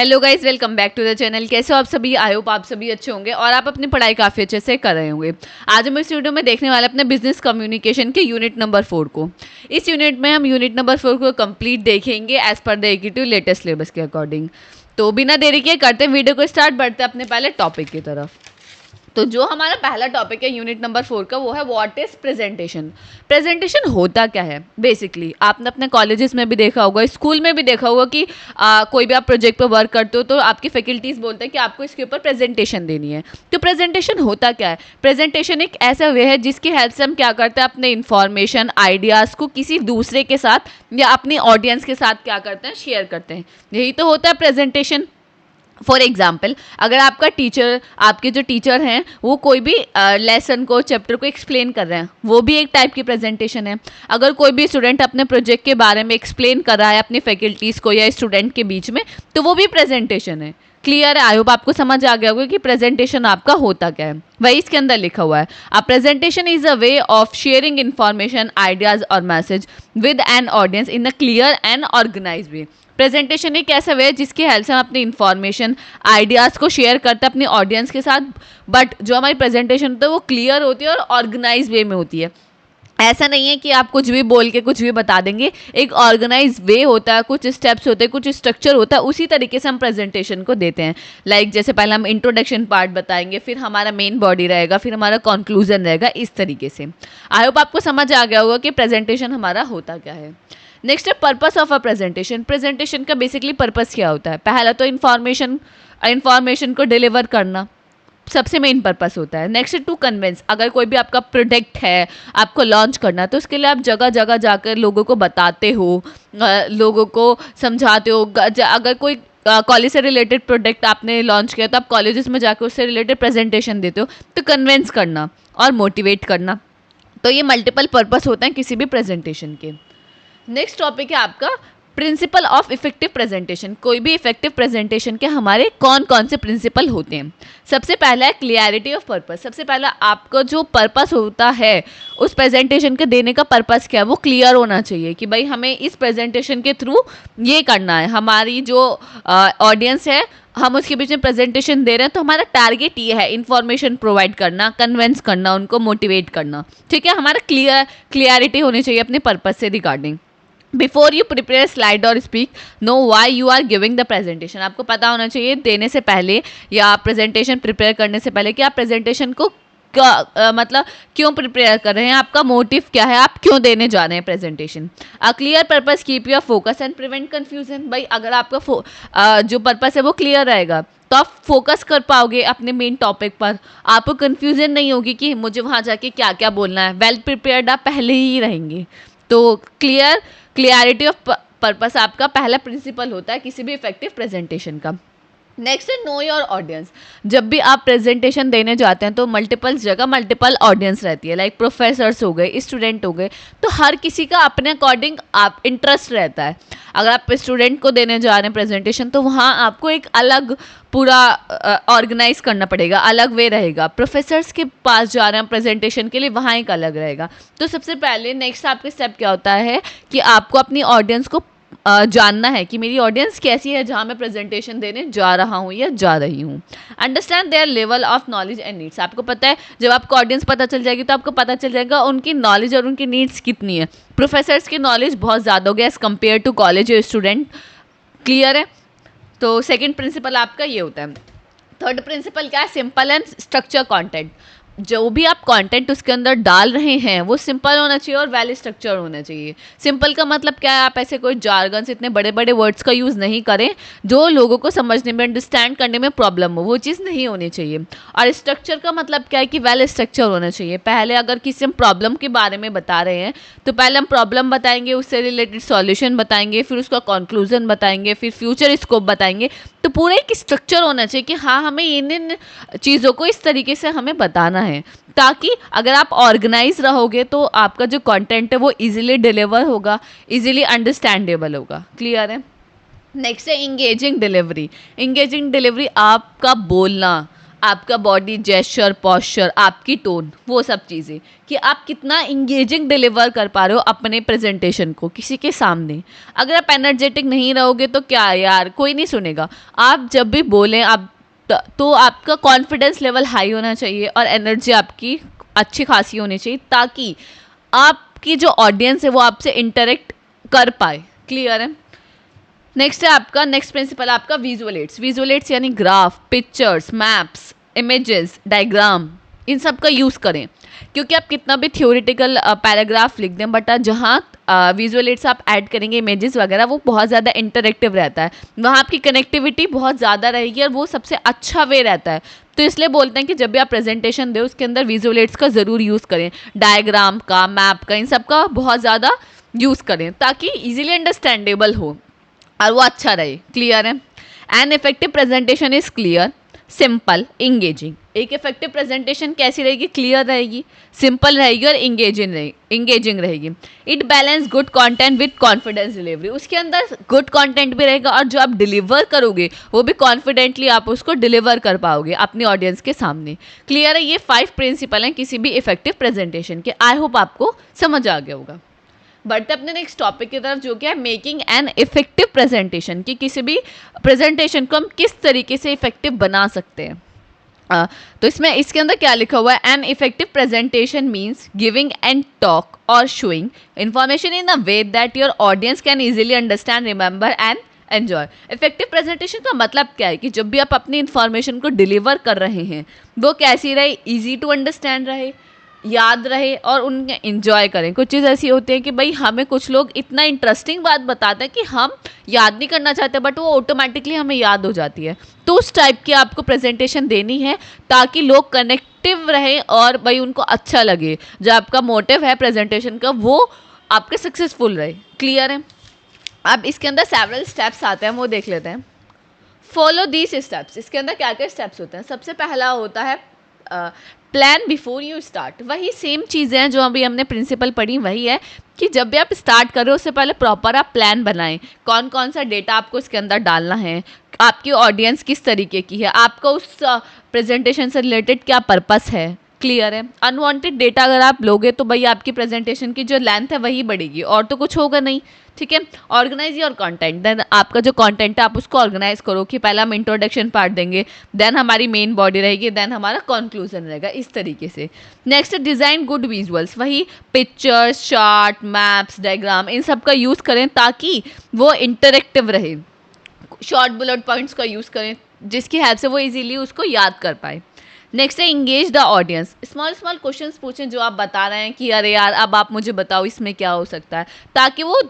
Hello guys, welcome back to the channel. कैसे हो आप सभी? आई होप आप सभी अच्छे होंगे और आप अपनी पढ़ाई काफ़ी अच्छे से कर रहे होंगे। आज हम इस वीडियो में देखने वाले अपने बिजनेस कम्युनिकेशन के यूनिट नंबर 4 को। इस यूनिट में हम यूनिट नंबर 4 को कंप्लीट देखेंगे as per the executive latest syllabus के अकॉर्डिंग। तो बिना देरी के करते हैं वीडियो को स्टार्ट, बढ़ते हैं अपने पहले टॉपिक की तरफ। तो जो हमारा पहला टॉपिक है यूनिट नंबर 4 का, वो है व्हाट इज प्रेजेंटेशन। प्रेजेंटेशन होता क्या है? बेसिकली आपने अपने कॉलेजेस में भी देखा होगा, स्कूल में भी देखा होगा कि कोई भी आप प्रोजेक्ट पर वर्क करते हो तो आपकी फैकल्टीज बोलते हैं कि आपको इसके ऊपर प्रेजेंटेशन देनी है। तो प्रेजेंटेशन होता क्या है? प्रेजेंटेशन एक ऐसा वे है जिसकी हेल्प से हम क्या करते हैं, अपने इंफॉर्मेशन आइडियाज़ को किसी दूसरे के साथ या अपनी ऑडियंस के साथ क्या करते हैं, शेयर करते हैं। यही तो होता है प्रेजेंटेशन। फॉर एग्जाम्पल, अगर आपका टीचर, आपके जो टीचर हैं वो कोई भी लेसन को, चैप्टर को एक्सप्लेन कर रहे हैं, वो भी एक टाइप की प्रेजेंटेशन है। अगर कोई भी स्टूडेंट अपने प्रोजेक्ट के बारे में एक्सप्लेन कर रहा है अपनी फैकल्टीज़ को या स्टूडेंट के बीच में, तो वो भी प्रेजेंटेशन है। क्लियर है? आई होप आपको समझ आ गया होगा कि प्रेजेंटेशन आपका होता क्या है। वही इसके अंदर लिखा हुआ है, a presentation is a way of sharing information, ideas और message with an audience in a clear and organise way. Presentation एक ऐसा वे है जिसकी हेल्प से हम अपनी इन्फॉर्मेशन आइडियाज़ को शेयर करते हैं अपनी ऑडियंस के साथ, बट जो हमारी प्रेजेंटेशन होती है वो क्लियर होती है और ऑर्गेनाइज वे में होती है। ऐसा नहीं है कि आप कुछ भी बोल के कुछ भी बता देंगे। एक ऑर्गेनाइज वे होता है, कुछ स्टेप्स होते हैं, कुछ स्ट्रक्चर होता है, उसी तरीके से हम प्रेजेंटेशन को देते हैं। जैसे पहले हम इंट्रोडक्शन पार्ट बताएंगे, फिर हमारा मेन बॉडी रहेगा, फिर हमारा कंक्लूजन रहेगा, इस तरीके से। आई होप आपको समझ आ गया होगा कि प्रेजेंटेशन हमारा होता क्या है। नेक्स्ट है purpose of a presentation. Presentation का बेसिकली पर्पस क्या होता है? पहला तो इन्फॉर्मेशन को डिलीवर करना सबसे मेन पर्पस होता है। Next to convince. अगर कोई भी आपका प्रोडक्ट है, आपको लॉन्च करना, तो उसके लिए आप जगह जगह जाकर लोगों को बताते हो, लोगों को समझाते हो। अगर कोई कॉलेज से रिलेटेड प्रोडक्ट आपने लॉन्च किया तो आप कॉलेजेस में जाकर उससे रिलेटेड प्रेजेंटेशन देते हो। तो कन्विंस करना और मोटिवेट करना, तो ये मल्टीपल पर्पस होते हैं किसी भी प्रेजेंटेशन के। नेक्स्ट टॉपिक है आपका प्रिंसिपल ऑफ इफेक्टिव प्रेजेंटेशन। कोई भी इफेक्टिव प्रेजेंटेशन के हमारे कौन कौन से प्रिंसिपल होते हैं? सबसे पहला है क्लियरिटी ऑफ पर्पस। सबसे पहला आपका जो पर्पस होता है उस प्रेजेंटेशन के देने का पर्पस क्या है, वो क्लियर होना चाहिए कि भाई हमें इस प्रेजेंटेशन के थ्रू ये करना है। हमारी जो ऑडियंस है, हम उसके बीच में प्रेजेंटेशन दे रहे हैं, तो हमारा टारगेट ये है इन्फॉर्मेशन प्रोवाइड करना, कन्विंस करना, उनको मोटिवेट करना। ठीक है, हमारा क्लियरिटी होनी चाहिए अपने पर्पस से regarding. Before you prepare slide और speak, know why you are giving the presentation. आपको पता होना चाहिए देने से पहले या प्रेजेंटेशन प्रिपेयर करने से पहले कि आप प्रेजेंटेशन को मतलब क्यों प्रिपेयर कर रहे हैं, आपका मोटिव क्या है, आप क्यों देने जा रहे हैं presentation. A clear purpose keep your focus and prevent confusion. भाई अगर आपका जो पर्पस है वो क्लियर रहेगा तो आप फोकस कर पाओगे अपने मेन टॉपिक पर। आपको कन्फ्यूजन नहीं होगी कि मुझे वहाँ जाके क्या क्या बोलना है। वेल प्रिपेयर्ड आप पहले ही रहेंगे। तो क्लियरिटी ऑफ पर्पस आपका पहला प्रिंसिपल होता है किसी भी इफेक्टिव प्रेजेंटेशन का। नेक्स्ट है नो योर ऑडियंस। जब भी आप प्रेजेंटेशन देने जाते हैं तो मल्टीपल जगह मल्टीपल ऑडियंस रहती है, लाइक प्रोफेसर्स हो गए, स्टूडेंट हो गए, तो हर किसी का अपने अकॉर्डिंग आप इंटरेस्ट रहता है। अगर आप स्टूडेंट को देने जा रहे हैं प्रेजेंटेशन तो वहाँ आपको एक अलग पूरा ऑर्गेनाइज करना पड़ेगा, अलग वे रहेगा। प्रोफेसर्स के पास जा रहे हैं प्रेजेंटेशन के लिए, वहाँ एक अलग रहेगा। तो सबसे पहले नेक्स्ट आपका स्टेप क्या होता है कि आपको अपनी ऑडियंस को जानना है कि मेरी ऑडियंस कैसी है जहाँ मैं प्रेजेंटेशन देने जा रहा हूँ या जा रही हूँ। Understand their level of knowledge and needs. आपको पता है जब आपको ऑडियंस पता चल जाएगी तो आपको पता चल जाएगा उनकी नॉलेज और उनकी नीड्स कितनी है। प्रोफेसर्स की नॉलेज बहुत ज़्यादा हो गया एज़ कम्पेयर टू कॉलेज और स्टूडेंट। क्लियर है? तो सेकेंड प्रिंसिपल आपका ये होता है। थर्ड प्रिंसिपल क्या है? Simple and structure content. जो भी आप कंटेंट उसके अंदर डाल रहे हैं वो सिंपल होना चाहिए और वेल स्ट्रक्चर होना चाहिए। सिंपल का मतलब क्या है? आप ऐसे कोई जार्गन से इतने बड़े बड़े वर्ड्स का यूज़ नहीं करें जो लोगों को समझने में, अंडरस्टैंड करने में प्रॉब्लम हो, वो चीज़ नहीं होनी चाहिए। और स्ट्रक्चर का मतलब क्या है कि वेल स्ट्रक्चर होना चाहिए। पहले अगर किसी हम प्रॉब्लम के बारे में बता रहे हैं तो पहले हम प्रॉब्लम बताएंगे, उससे रिलेटेड सॉल्यूशन बताएंगे, फिर उसका कंक्लूजन बताएंगे, फिर फ्यूचर स्कोप बताएंगे। तो पूरा एक स्ट्रक्चर होना चाहिए कि हाँ हमें इन चीज़ों को इस तरीके से हमें बताना है, ताकि अगर आप ऑर्गेनाइज रहोगे तो आपका जो कंटेंट है वो इजीली डिलीवर होगा, इजीली अंडरस्टैंडेबल होगा। क्लियर है? नेक्स्ट है इंगेजिंग डिलीवरी। इंगेजिंग डिलीवरी आपका बोलना, आपका बॉडी जेस्चर, पोस्चर, आपकी टोन, वो सब चीज़ें कि आप कितना इंगेजिंग डिलीवर कर पा रहे हो अपने प्रेजेंटेशन को किसी के सामने। अगर आप एनर्जेटिक नहीं रहोगे तो क्या यार, कोई नहीं सुनेगा। आप जब भी बोलें आप तो आपका कॉन्फिडेंस लेवल हाई होना चाहिए और एनर्जी आपकी अच्छी खासी होनी चाहिए, ताकि आपकी जो ऑडियंस है वो आपसे इंटरेक्ट कर पाए। क्लियर है? नेक्स्ट है आपका नेक्स्ट प्रिंसिपल आपका विजुअल एड्स। विजुअल एड्स यानी graph, pictures, maps, images, diagram, इन सब का यूज़ करें। क्योंकि आप कितना भी थ्योरेटिकल पैराग्राफ लिख दें, बट जहाँ विजुअल एड्स आप ऐड करेंगे, इमेजेस वगैरह, वो बहुत ज़्यादा इंटरेक्टिव रहता है, वहाँ आपकी कनेक्टिविटी बहुत ज़्यादा रहेगी और वो सबसे अच्छा वे रहता है। तो इसलिए बोलते हैं कि जब भी आप प्रेजेंटेशन दें उसके अंदर विजुअल एड्स का ज़रूर यूज़ करें, डायग्राम का, मैप का, इन सब का बहुत ज़्यादा यूज़ करें ताकि ईजिली अंडरस्टैंडेबल हो और वो अच्छा रहे। क्लियर है? An effective presentation is clear, simple, engaging. एक इफेक्टिव प्रेजेंटेशन कैसी रहेगी? क्लियर रहेगी, सिंपल रहेगी और इंगेजिंग रहेगी। It balance good content with confidence delivery. उसके अंदर गुड कंटेंट भी रहेगा और जो आप डिलीवर करोगे वो भी कॉन्फिडेंटली आप उसको डिलीवर कर पाओगे अपनी ऑडियंस के सामने। क्लियर है? ये 5 प्रिंसिपल हैं किसी भी इफेक्टिव प्रेजेंटेशन के। आई होप आपको समझ आ गया होगा। बढ़ते अपने नेक्स्ट टॉपिक की तरफ, जो कि है मेकिंग एन इफेक्टिव प्रेजेंटेशन, कि किसी भी प्रेजेंटेशन को हम किस तरीके से इफेक्टिव बना सकते हैं। तो इसमें इसके अंदर क्या लिखा हुआ है? An effective presentation means giving and talk और showing information in a way that your audience can easily understand, remember and enjoy. Effective presentation का मतलब क्या है? कि जब भी आप अपनी इन्फॉर्मेशन को डिलीवर कर रहे हैं वो कैसी रहे? ईजी टू अंडरस्टैंड रहे, याद रहे और उनके इंजॉय करें। कुछ चीज़ ऐसी होती है कि भाई हमें कुछ लोग इतना इंटरेस्टिंग बात बताते हैं कि हम याद नहीं करना चाहते, बट वो ऑटोमेटिकली हमें याद हो जाती है। तो उस टाइप की आपको प्रेजेंटेशन देनी है ताकि लोग कनेक्टिव रहें और भाई उनको अच्छा लगे, जो आपका मोटिव है प्रेजेंटेशन का वो आपके सक्सेसफुल रहे। क्लियर है? अब इसके अंदर सेवरल स्टेप्स आते हैं, वो देख लेते हैं। Follow these steps. इसके अंदर क्या क्या स्टेप्स होते हैं? सबसे पहला होता है प्लान बिफोर यू स्टार्ट। वही सेम चीज़ें हैं जो अभी हमने प्रिंसिपल पढ़ी, वही है कि जब भी आप स्टार्ट करो उससे पहले प्रॉपर आप प्लान बनाएं। कौन कौन सा डेटा आपको इसके अंदर डालना है, आपकी ऑडियंस किस तरीके की है, आपका उस प्रेजेंटेशन से रिलेटेड क्या पर्पस है। क्लियर है? अनवांटेड डेटा अगर आप लोगे तो भाई आपकी प्रेजेंटेशन की जो लेंथ है वही बढ़ेगी और तो कुछ होगा नहीं। ठीक है? Organise your content. देन आपका जो कंटेंट है आप उसको ऑर्गेनाइज करो कि पहले हम इंट्रोडक्शन पार्ट देंगे, देन हमारी मेन बॉडी रहेगी, देन हमारा कंक्लूजन रहेगा, इस तरीके से। Next, design good visuals. वही पिक्चर्स, चार्ट, मैप्स, डायग्राम, इन सब का यूज़ करें ताकि वो इंटरेक्टिव रहे। शॉर्ट बुलेट पॉइंट्स का यूज़ करें जिसकी हेल्प से वो इजीली उसको याद कर पाए। नेक्स्ट है engage the audience. Small small questions पूछें जो आप बता रहे हैं कि अरे यार अब आप मुझे बताओ इसमें क्या हो सकता है, ताकि वो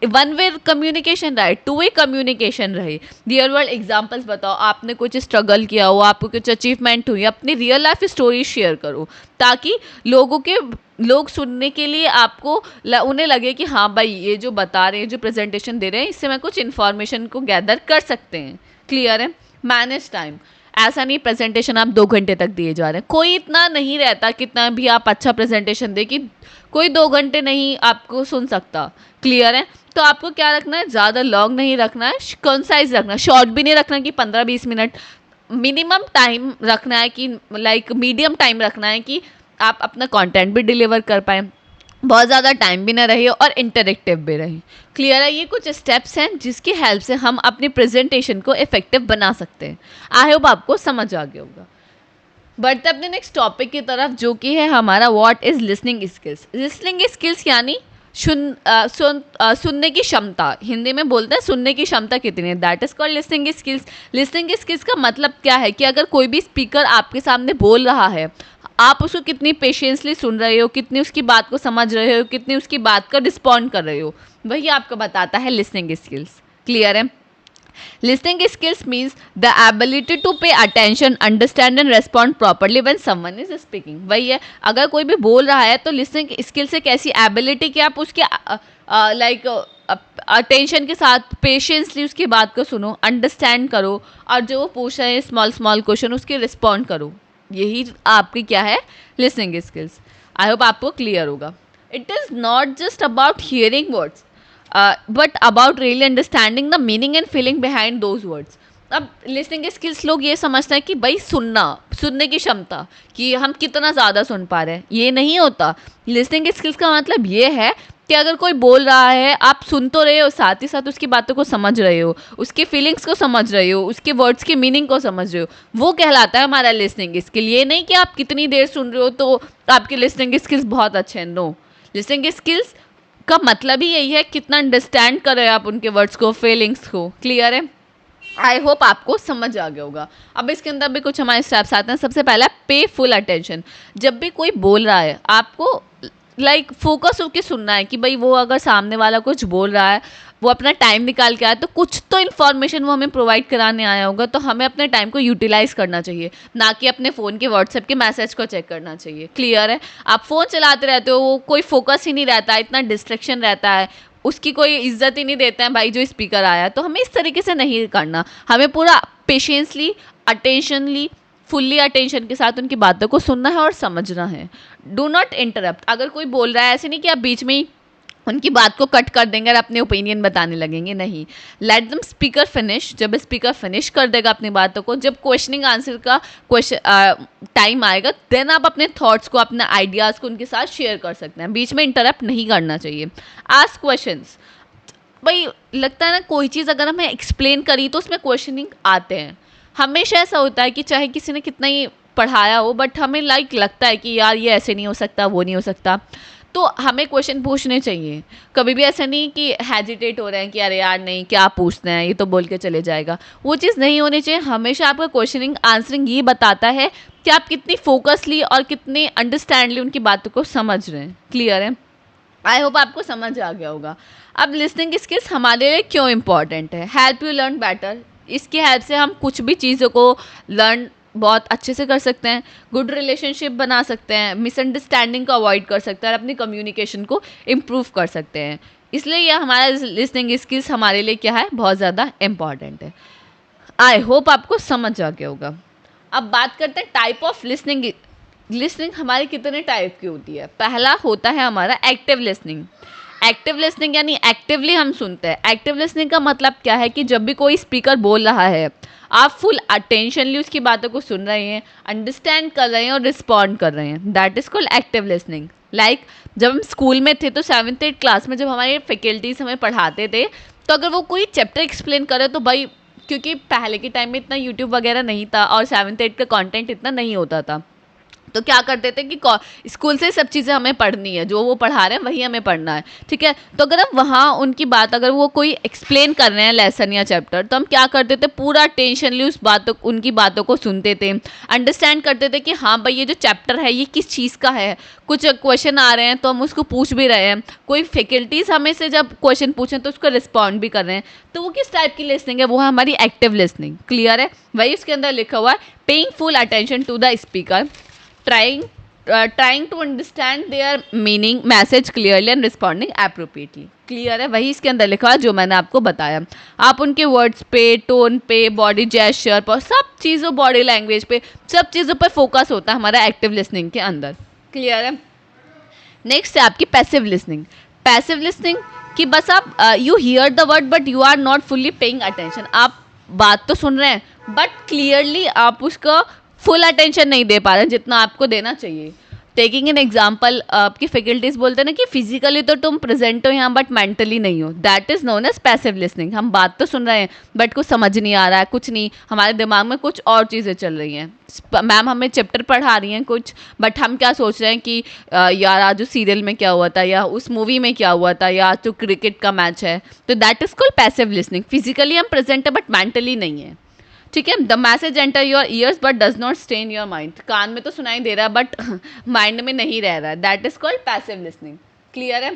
वन वे कम्युनिकेशन रहे, टू वे कम्युनिकेशन रहे। रियल वर्ल्ड एग्जांपल्स बताओ, आपने कुछ स्ट्रगल किया हो, आपको कुछ अचीवमेंट हुई, अपनी रियल लाइफ स्टोरी शेयर करो ताकि लोग सुनने के लिए आपको उन्हें लगे कि हाँ भाई ये जो बता रहे हैं, जो प्रेजेंटेशन दे रहे हैं, इससे मैं कुछ इन्फॉर्मेशन को गैदर कर सकते हैं। क्लियर है? Manage time. ऐसा नहीं प्रेजेंटेशन आप 2 घंटे तक दिए जा रहे हैं, कोई इतना नहीं रहता कितना भी आप अच्छा प्रेजेंटेशन दे कि कोई 2 घंटे नहीं आपको सुन सकता। क्लियर है? तो आपको क्या रखना है? ज़्यादा लॉन्ग नहीं रखना है, कंसाइज रखना है, शॉर्ट भी नहीं रखना कि 15-20 मिनट। मिनिमम टाइम रखना है कि लाइक मीडियम टाइम रखना है कि आप अपना कंटेंट भी डिलीवर कर पाएँ, बहुत ज़्यादा टाइम भी ना रहे और इंटरेक्टिव भी रहे। क्लियर है? ये कुछ स्टेप्स हैं जिसकी हेल्प से हम अपनी प्रेजेंटेशन को इफेक्टिव बना सकते हैं। आई होप आपको समझ आ गया होगा। बढ़ते अपने नेक्स्ट टॉपिक की तरफ, जो कि है हमारा what is listening skills. Listening skills यानी सुनने की क्षमता। हिंदी में बोलते हैं सुनने की क्षमता कितनी है, that is called listening skills. Listening skills का मतलब क्या है कि अगर कोई भी स्पीकर आपके सामने बोल रहा है, आप उसको कितनी पेशेंसली सुन रहे हो, कितनी उसकी बात को समझ रहे हो, कितनी उसकी बात का रिस्पॉन्ड कर रहे हो, वही आपको बताता है लिसनिंग स्किल्स। क्लियर है? Listening skills means the ability to pay attention, understand and respond properly when someone is speaking। वही है, अगर कोई भी बोल रहा है तो listening skills एक ऐसी ability कि आप उसके लाइक अटेंशन के साथ पेशेंसली उसकी बात को सुनो, अंडरस्टैंड करो और जो वो पूछ रहे हैं स्मॉल क्वेश्चन उसके रिस्पॉन्ड करो। यही आपकी क्या है? Listening skills. आई होप आपको क्लियर होगा। It is not just about hearing words but about really understanding the meaning and feeling behind those words. अब लिसनिंग स्किल्स लोग ये समझते हैं कि भाई सुनने की क्षमता, कि हम कितना ज़्यादा सुन पा रहे हैं, ये नहीं होता। लिसनिंग स्किल्स का मतलब ये है कि अगर कोई बोल रहा है, आप सुन तो रहे हो, साथ ही साथ उसकी बातों को समझ रहे हो, उसकी फीलिंग्स को समझ रहे हो, उसके वर्ड्स की मीनिंग को समझ रहे हो, वो कहलाता है हमारा लिसनिंग स्किल। ये नहीं कि आप कितनी देर सुन रहे हो तो आपके लिसनिंग स्किल्स बहुत अच्छे हैं, नो। लिसनिंग स्किल्स का मतलब ही यही है कितना अंडरस्टैंड कर रहे हो आप उनके वर्ड्स को, फीलिंग्स को। क्लियर है? आई होप आपको समझ आ गया होगा। अब इसके अंदर भी कुछ हमारे स्टेप्स आते हैं। सबसे पहला, पे फुल अटेंशन। जब भी कोई बोल रहा है, आपको फोकस होकर सुनना है कि भाई वो अगर सामने वाला कुछ बोल रहा है, वो अपना टाइम निकाल के आया, तो कुछ तो इन्फॉर्मेशन वो हमें प्रोवाइड कराने आया होगा, तो हमें अपने टाइम को यूटिलाइज करना चाहिए, ना कि अपने फ़ोन के व्हाट्सएप के मैसेज को चेक करना चाहिए। क्लियर है? आप फ़ोन चलाते रहते हो, वो कोई फोकस ही नहीं रहता, इतना डिस्ट्रैक्शन रहता है, उसकी कोई इज्जत ही नहीं देता है भाई जो स्पीकर आया। तो हमें इस तरीके से नहीं करना, हमें पूरा पेशेंसली, अटेंशनली, फुल्ली अटेंशन के साथ उनकी बातों को सुनना है और समझना है। Do not interrupt. अगर कोई बोल रहा है, ऐसे नहीं कि आप बीच में ही उनकी बात को कट कर देंगे और अपने ओपिनियन बताने लगेंगे, नहीं। Let them speaker finish. जब स्पीकर फिनिश कर देगा अपनी बातों को, जब क्वेश्चनिंग आंसर का टाइम आएगा, देन आप अपने थॉट्स को, अपने आइडियाज़ को उनके साथ शेयर कर सकते हैं। बीच में इंटरप्ट नहीं करना चाहिए। Ask questions. भाई लगता है ना, कोई चीज़ अगर हमें एक्सप्लेन करी तो उसमें क्वेश्चनिंग आते हैं। हमेशा ऐसा होता है कि चाहे किसी ने कितना ही पढ़ाया हो, बट हमें लगता है कि यार ये ऐसे नहीं हो सकता, वो नहीं हो सकता, तो हमें क्वेश्चन पूछने चाहिए। कभी भी ऐसा नहीं कि हेजिटेट हो रहे हैं कि अरे यार नहीं, क्या पूछते हैं, ये तो बोल के चले जाएगा, वो चीज़ नहीं होनी चाहिए। हमेशा आपका क्वेश्चनिंग आंसरिंग ये बताता है कि आप कितनी फोकसली और कितनी अंडरस्टैंडली उनकी बातों को समझ रहे हैं। क्लियर है? आई होप आपको समझ आ गया होगा। अब लिसनिंग स्किल्स हमारे लिए क्यों इंपॉर्टेंट है? Help you learn better. इसकी हेल्प से हम कुछ भी चीज़ों को लर्न बहुत अच्छे से कर सकते हैं, गुड रिलेशनशिप बना सकते हैं, मिसअंडरस्टैंडिंग को अवॉइड कर सकते हैं और अपनी कम्युनिकेशन को इम्प्रूव कर सकते हैं। इसलिए यह हमारा लिसनिंग स्किल्स हमारे लिए क्या है, बहुत ज़्यादा इम्पॉर्टेंट है। आई होप आपको समझ आ गया होगा। अब बात करते हैं टाइप ऑफ लिसनिंग। लिसनिंग हमारी कितने टाइप की होती है? पहला होता है हमारा एक्टिव लिसनिंग। एक्टिव लिसनिंग यानी एक्टिवली हम सुनते हैं। एक्टिव लिसनिंग का मतलब क्या है कि जब भी कोई स्पीकर बोल रहा है, आप फुल अटेंशनली उसकी बातों को सुन रहे हैं, अंडरस्टैंड कर रहे हैं और रिस्पॉन्ड कर रहे हैं। That is called active listening. Like जब हम स्कूल में थे तो 7th-8th क्लास में जब हमारे फैकल्टीज हमें पढ़ाते थे, तो अगर वो कोई चैप्टर एक्सप्लेन करे तो भाई, क्योंकि पहले के टाइम में इतना यूट्यूब वगैरह नहीं था और 7th-8th का कंटेंट इतना नहीं होता था, तो क्या करते थे कि स्कूल से सब चीज़ें हमें पढ़नी है, जो वो पढ़ा रहे हैं वही हमें पढ़ना है। ठीक है? तो अगर हम वहाँ उनकी बात, अगर वो कोई एक्सप्लेन कर रहे हैं लेसन या चैप्टर, तो हम क्या करते थे, पूरा टेंशनली उनकी बातों को सुनते थे, अंडरस्टैंड करते थे कि हाँ भाई ये जो चैप्टर है ये किस चीज़ का है। कुछ क्वेश्चन आ रहे हैं तो हम उसको पूछ भी रहे हैं, कोई फैकल्टीज हमें से जब क्वेश्चन पूछें तो उसको रिस्पॉन्ड भी कर रहे हैं। तो वो किस टाइप की लिसनिंग है? वो है हमारी एक्टिव लिसनिंग। क्लियर है? वही उसके अंदर लिखा हुआ है, paying full attention to the speaker, trying to understand their meaning, message clearly and responding appropriately. Clear है? वही इसके अंदर लिखा है जो मैंने आपको बताया। आप उनके वर्ड्स पे, टोन पे, बॉडी जेस्चर पर, सब चीज़ों, बॉडी लैंग्वेज पे, सब चीज़ों पर फोकस होता है हमारा एक्टिव लिसनिंग के अंदर। क्लियर है? नेक्स्ट है आपकी पैसिव लिसनिंग। पैसिव लिसनिंग कि बस आप you hear the word but you are not fully paying attention. आप बात तो सुन रहे हैं बट क्लियरली आप उसका फुल अटेंशन नहीं दे पा रहे हैं जितना आपको देना चाहिए। टेकिंग एन एग्जाम्पल, आपकी फैकल्टीज बोलते हैं ना कि फिजिकली तो तुम प्रेजेंट हो यहाँ बट मेंटली नहीं हो। That is known as passive listening. हम बात तो सुन रहे हैं बट कुछ समझ नहीं आ रहा है, कुछ नहीं, हमारे दिमाग में कुछ और चीज़ें चल रही हैं। मैम हमें चैप्टर पढ़ा रही हैं कुछ, बट हम क्या सोच रहे हैं कि यार आज उस सीरियल में क्या हुआ था, या उस मूवी में क्या हुआ था, या आज तो क्रिकेट का मैच है। तो that is called passive listening. Physically हम प्रेजेंट है बट मेंटली नहीं है। ठीक है? The message enter your ears but does not stay in your mind. कान में तो सुनाई दे रहा है बट माइंड में नहीं रह रहा है। That is called passive listening. Clear है?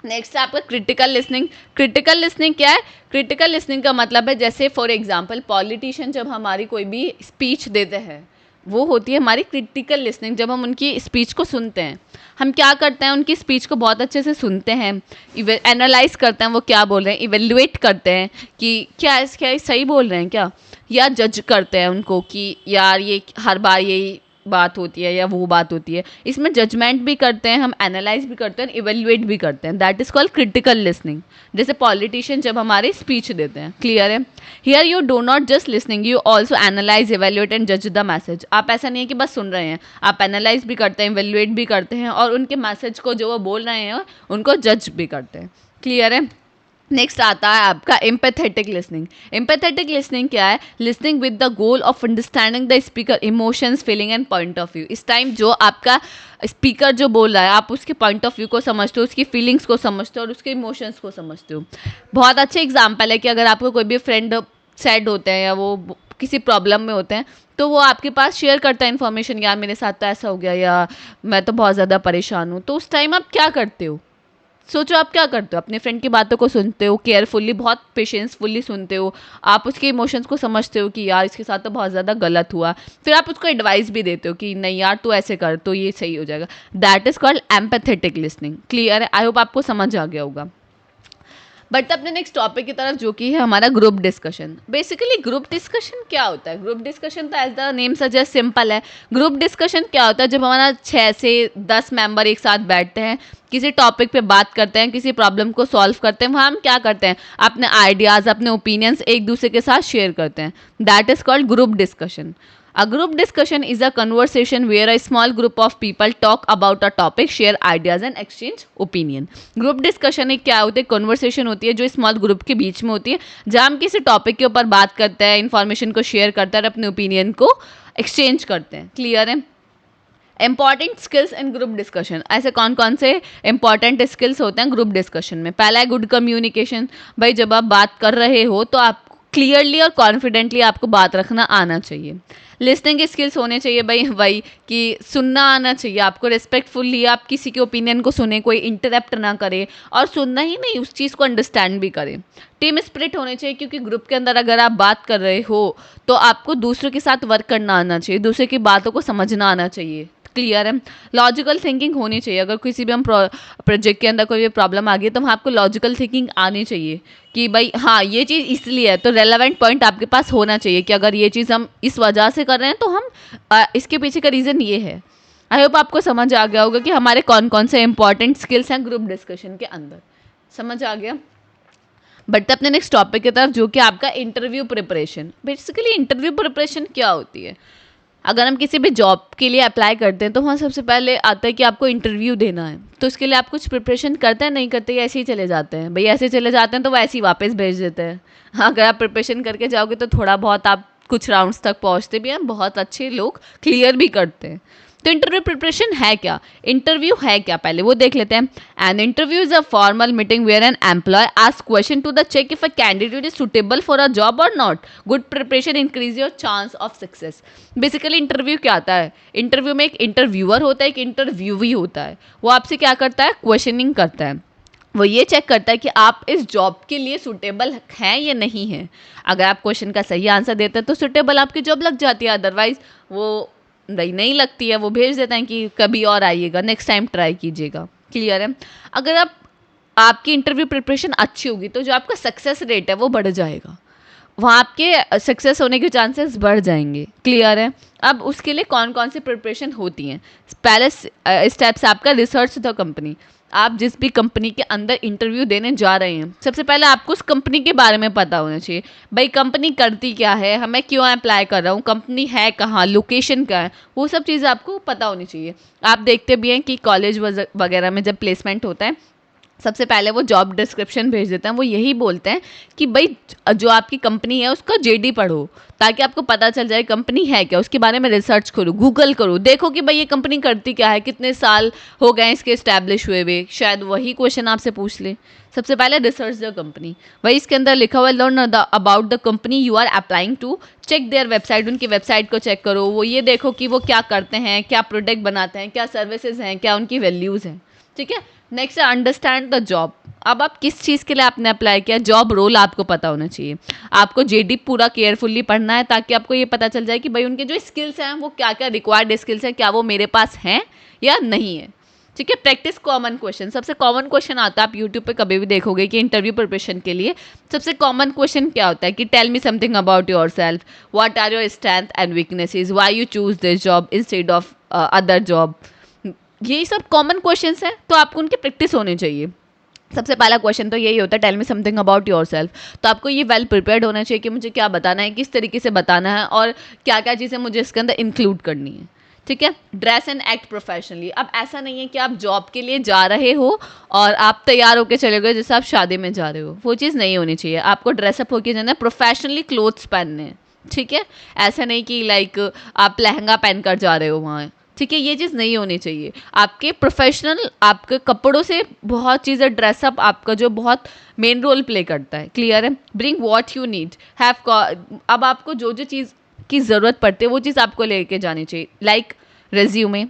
नेक्स्ट है आपका क्रिटिकल लिसनिंग। क्रिटिकल लिसनिंग क्या है? क्रिटिकल लिसनिंग का मतलब है, जैसे फॉर एग्जांपल पॉलिटिशियन जब हमारी कोई भी स्पीच देते हैं, वो होती है हमारी क्रिटिकल लिसनिंग। जब हम उनकी स्पीच को सुनते हैं, हम क्या करते हैं, उनकी स्पीच को बहुत अच्छे से सुनते हैं, एनालाइज करते हैं वो क्या बोल रहे हैं, इवेल्युएट करते हैं कि क्या सही बोल रहे हैं क्या, या जज करते हैं उनको कि यार ये हर बार यही बात होती है या वो बात होती है, इसमें जजमेंट भी करते हैं हम, एनालाइज भी करते हैं, इवेल्युएट भी करते हैं, that is called critical listening. जैसे पॉलिटिशियन जब हमारे स्पीच देते हैं, क्लियर है। Here you do not just listening, you also analyse, evaluate and जज द मैसेज। आप ऐसा नहीं है कि बस सुन रहे हैं, आप एनालाइज भी करते हैं, इवेल्युएट भी करते हैं और उनके मैसेज को जो वो बोल रहे हैं उनको जज भी करते हैं, क्लियर है। नेक्स्ट आता है आपका एम्पैथेटिक लिसनिंग। एम्पैथेटिक लिसनिंग क्या है? Listening with the goal of understanding the speaker emotions, feeling and point of view. इस टाइम जो आपका स्पीकर जो बोल रहा है आप उसके पॉइंट ऑफ व्यू को समझते हो, उसकी फीलिंग्स को समझते हो और उसके इमोशंस को समझते हो। बहुत अच्छे एग्जाम्पल है कि अगर आपको कोई भी फ्रेंड सैड होते हैं या वो किसी प्रॉब्लम में होते हैं तो वो आपके पास शेयर करता है इन्फॉर्मेशन, यार मेरे साथ तो ऐसा हो गया या मैं तो बहुत ज़्यादा परेशान हूँ। तो उस टाइम आप क्या करते हो? सोचो आप क्या करते हो? अपने फ्रेंड की बातों को सुनते हो केयरफुल्ली, बहुत पेशेंसफुली सुनते हो, आप उसके इमोशंस को समझते हो कि यार इसके साथ तो बहुत ज़्यादा गलत हुआ, फिर आप उसको एडवाइस भी देते हो कि नहीं यार तू ऐसे कर तो ये सही हो जाएगा। That is called empathetic listening, clear है? आई होप आपको समझ आ गया होगा। बट अपने नेक्स्ट टॉपिक की तरफ जो कि है हमारा group discussion. Basically group discussion क्या होता है? ग्रुप डिस्कशन तो as the name suggest simple है। ग्रुप डिस्कशन क्या होता है? जब हमारा 6 से 10 मेंबर एक साथ बैठते हैं, किसी टॉपिक पे बात करते हैं, किसी प्रॉब्लम को सॉल्व करते हैं, वहाँ हम क्या करते हैं? अपने आइडियाज़, अपने ओपिनियंस एक दूसरे के साथ शेयर करते हैं। That is called group discussion. A group discussion is a conversation where a small group of people talk about a topic, share ideas and exchange opinion. Group discussion एक क्या होती है? कन्वर्सेशन होती है जो स्मॉल ग्रुप के बीच में होती है, जहाँ हम किसी टॉपिक के ऊपर बात करते हैं, इन्फॉर्मेशन को शेयर करते हैं और अपने ओपिनियन को एक्सचेंज करते हैं, क्लियर है। Important skills in group discussion. ऐसे कौन कौन से इंपॉर्टेंट स्किल्स होते हैं ग्रुप डिस्कशन में? पहला है गुड कम्युनिकेशन। भाई जब आप बात कर रहे हो तो आप क्लियरली और कॉन्फिडेंटली आपको बात रखना आना चाहिए। लिसनिंग स्किल्स होने चाहिए भाई कि सुनना आना चाहिए आपको, रिस्पेक्टफुली आप किसी के ओपिनियन को सुने, कोई इंटरप्ट ना करे और सुनना ही नहीं उस चीज़ को अंडरस्टैंड भी करें। टीम स्पिरिट होने चाहिए क्योंकि ग्रुप के अंदर अगर आप बात कर रहे हो तो आपको दूसरों के साथ वर्क करना आना चाहिए, दूसरे की बातों को समझना आना चाहिए, क्लियर है। लॉजिकल थिंकिंग होनी चाहिए। अगर किसी भी हम प्रोजेक्ट के अंदर कोई भी प्रॉब्लम आ गई तो वहाँ आपको लॉजिकल थिंकिंग आनी चाहिए कि भाई हाँ ये चीज़ इसलिए है, तो रेलेवेंट पॉइंट आपके पास होना चाहिए कि अगर ये चीज़ हम इस वजह से कर रहे हैं तो हम इसके पीछे का रीज़न ये है। आई होप आपको समझ आ गया होगा कि हमारे कौन कौन से इंपॉर्टेंट स्किल्स हैं ग्रुप डिस्कशन के अंदर। समझ आ गया? बढ़ते अपने नेक्स्ट टॉपिक की तरफ जो कि आपका interview preparation. Basically interview preparation क्या होती है? अगर हम किसी भी जॉब के लिए अप्लाई करते हैं तो वहाँ सबसे पहले आता है कि आपको इंटरव्यू देना है, तो उसके लिए आप कुछ प्रिपरेशन करते हैं? नहीं करते, ऐसे ही चले जाते हैं? भाई ऐसे चले जाते हैं तो वो ऐसे ही वापस भेज देते हैं। हाँ, अगर आप प्रिपरेशन करके जाओगे तो थोड़ा बहुत आप कुछ राउंड्स तक पहुँचते भी हैं, बहुत अच्छे लोग क्लियर भी करते हैं। तो इंटरव्यू प्रिपरेशन है क्या? इंटरव्यू है क्या पहले वो देख लेते हैं। An interview is a formal meeting where an employ ask question to the check if a candidate is suitable for a job और not. Good preparation increase your chance of success. Basically interview क्या आता है? Interview में एक interviewer होता है, एक इंटरव्यूवी होता है। वो आपसे क्या करता है? क्वेश्चनिंग करता है। वो ये चेक करता है कि आप इस जॉब के लिए सुटेबल हैं या नहीं है। अगर आप क्वेश्चन का सही आंसर देते हैं तो सुटेबल आपकी जॉब लग जाती है, अदरवाइज वो नहीं लगती है, वो भेज देते हैं कि कभी और आइएगा, नेक्स्ट टाइम ट्राई कीजिएगा, क्लियर है। अगर आपकी इंटरव्यू प्रिपरेशन अच्छी होगी तो जो आपका सक्सेस रेट है वो बढ़ जाएगा, वहाँ आपके सक्सेस होने के चांसेस बढ़ जाएंगे, क्लियर है। अब उसके लिए कौन कौन सी प्रिपरेशन होती हैं? पहले स्टेप्स आपका रिसर्च द कंपनी। आप जिस भी कंपनी के अंदर इंटरव्यू देने जा रहे हैं सबसे पहले आपको उस कंपनी के बारे में पता होना चाहिए। भाई कंपनी करती क्या है, हमें क्यों अप्लाई कर रहा हूँ, कंपनी है कहाँ, लोकेशन क्या है, वो सब चीज़ें आपको पता होनी चाहिए। आप देखते भी हैं कि कॉलेज वगैरह में जब प्लेसमेंट होता है सबसे पहले वो जॉब डिस्क्रिप्शन भेज देते हैं। वो यही बोलते हैं कि भाई जो आपकी कंपनी है उसका जेडी पढ़ो ताकि आपको पता चल जाए कंपनी है क्या, उसके बारे में रिसर्च करो, गूगल करो, देखो कि भाई ये कंपनी करती क्या है, कितने साल हो गए इसके इस्टेब्लिश हुए, शायद वही क्वेश्चन आपसे पूछ ले। सबसे पहले रिसर्च द कंपनी, वही इसके अंदर लिखा हुआ learn about the company you are applying to, check their website, उनकी वेबसाइट को चेक करो, वो ये देखो कि वो क्या करते हैं, क्या प्रोडक्ट बनाते हैं, क्या सर्विसेज हैं, क्या उनकी वैल्यूज़ हैं, ठीक है। नेक्स्ट है अंडरस्टैंड द जॉब। अब आप किस चीज़ के लिए आपने अप्लाई किया, जॉब रोल आपको पता होना चाहिए। आपको जेडी पूरा केयरफुली पढ़ना है ताकि आपको ये पता चल जाए कि भाई उनके जो स्किल्स हैं वो क्या क्या रिक्वायर्ड स्किल्स हैं, क्या वो मेरे पास हैं या नहीं है, ठीक है। प्रैक्टिस कॉमन क्वेश्चन, सबसे कॉमन क्वेश्चन आता है, आप यूट्यूब पे कभी भी देखोगे कि इंटरव्यू प्रिपरेशन के लिए सबसे कॉमन क्वेश्चन क्या होता है कि tell me something about yourself, what are your strength and weaknesses, why you choose this job instead of other job. यही सब कॉमन क्वेश्चन हैं, तो आपको उनकी प्रैक्टिस होनी चाहिए। सबसे पहला क्वेश्चन तो यही होता है, tell me something about yourself. तो आपको ये वेल प्रिपेयर्ड होना चाहिए कि मुझे क्या बताना है, किस तरीके से बताना है और क्या क्या चीज़ें मुझे इसके अंदर इंक्लूड करनी है। ठीक है। Dress and act professionally. अब ऐसा नहीं है कि आप जॉब के लिए जा रहे हो और आप तैयार होकर चले गए जैसे आप शादी में जा रहे हो, वो चीज़ नहीं होनी चाहिए। आपको ड्रेसअप होकर जाना है, प्रोफेशनली क्लोथ्स पहनने हैं। ठीक है। ऐसा नहीं कि लाइक आप लहंगा पहन कर जा रहे हो वहाँ। ठीक है, ये चीज़ नहीं होनी चाहिए। आपके प्रोफेशनल, आपके कपड़ों से बहुत चीज़ें, ड्रेसअप आपका जो बहुत मेन रोल प्ले करता है। क्लियर है। Bring what you need have. अब आपको जो जो चीज़ की ज़रूरत पड़ती है वो चीज़ आपको लेके जानी चाहिए, लाइक रेज्यूमे,